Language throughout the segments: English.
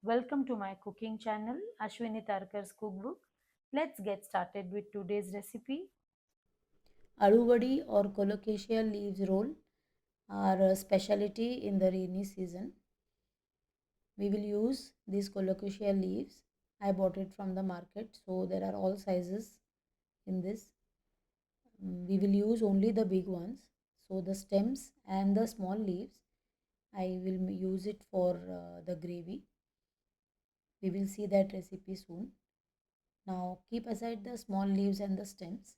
Welcome to my cooking channel, Ashwinitarcar's cookbook. Let's get started with today's recipe. Aluwadi or Colocassia leaves roll are a specialty in the rainy season. We will use these Colocassia leaves. I bought it from the market, so there are all sizes in this. We will use only the big ones. So the stems and the small leaves, I will use it for the gravy. We will see that recipe soon. Now keep aside the small leaves and the stems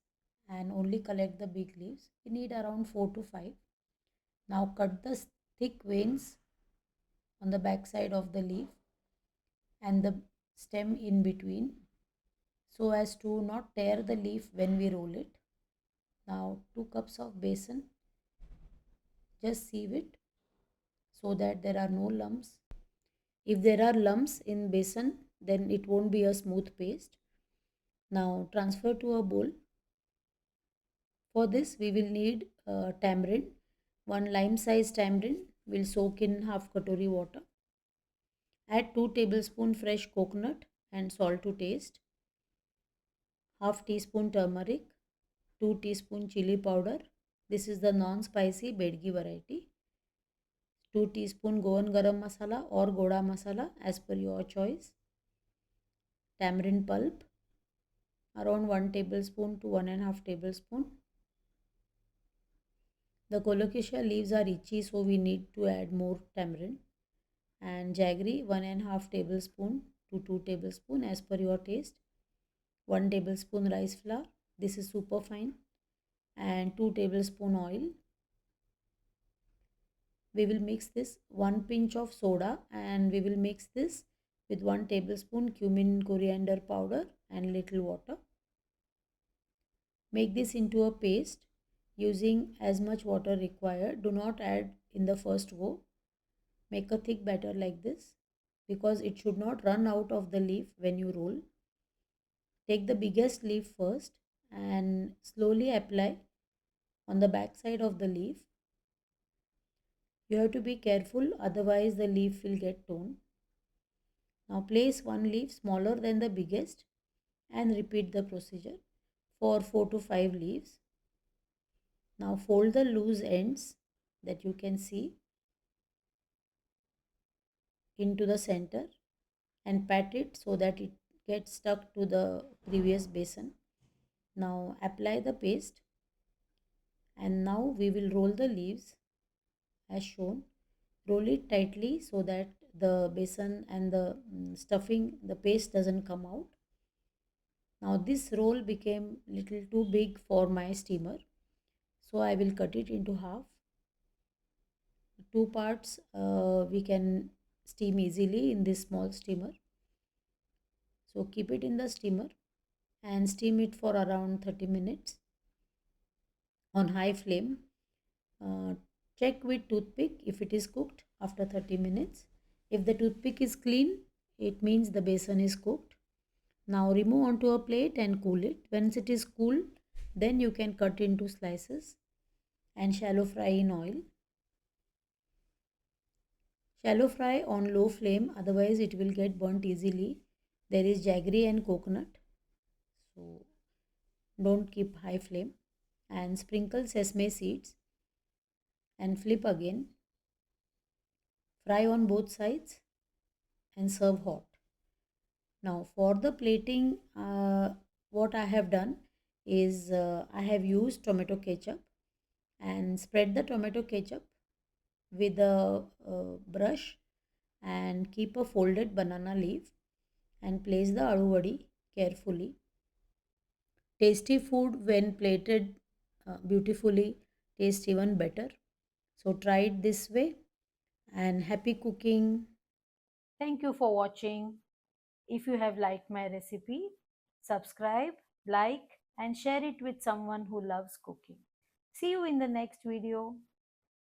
and only collect the big leaves. We need around 4 to 5. Now cut the thick veins on the back side of the leaf and the stem in between so as to not tear the leaf when we roll it. Now 2 cups of besan, just sieve it so that there are no lumps. If there are lumps in besan, then it won't be a smooth paste. Now transfer to a bowl. For this we will need tamarind. 1 lime size tamarind will soak in half katori water. Add 2 tablespoon fresh coconut and salt to taste. Half teaspoon turmeric, 2 teaspoon chili powder. This is the non-spicy bedgi variety. 2 teaspoon goan garam masala or goda masala as per your choice. Tamarind pulp, around 1 tablespoon to 1.5 tablespoon. The colocasia leaves are itchy, so we need to add more tamarind. And jaggery, 1.5 tablespoon to 2 tablespoon as per your taste. 1 tablespoon rice flour. This is super fine. And 2 tablespoon oil. We will mix this 1 pinch of soda and we will mix this with 1 tablespoon cumin coriander powder and little water. Make this into a paste using as much water required. Do not add in the first go. Make a thick batter like this because it should not run out of the leaf when you roll. Take the biggest leaf first and slowly apply on the back side of the leaf. You have to be careful, otherwise the leaf will get torn. Now place one leaf smaller than the biggest and repeat the procedure for 4 to 5 leaves. Now fold the loose ends that you can see into the center and pat it so that it gets stuck to the previous basin. Now apply the paste and now we will roll the leaves as shown. Roll it tightly so that the basin and the stuffing, the paste doesn't come out. Now this roll became little too big for my steamer, so I will cut it into half. 2 parts we can steam easily in this small steamer. So keep it in the steamer and steam it for around 30 minutes on high flame. Check with toothpick if it is cooked after 30 minutes. If the toothpick is clean, it means the basin is cooked. Now remove onto a plate and cool it. Once it is cool, then you can cut into slices and shallow fry in oil. Shallow fry on low flame, otherwise it will get burnt easily. There is jaggery and coconut, so don't keep high flame. And sprinkle sesame seeds and flip again. Fry on both sides and serve hot. Now for the plating, what I have done is I have used tomato ketchup and spread the tomato ketchup with a brush and keep a folded banana leaf and place the aluwadi carefully. Tasty food when plated beautifully tastes even better. So try it this way and happy cooking. Thank you for watching. If you have liked my recipe, subscribe, like, and share it with someone who loves cooking. See you in the next video.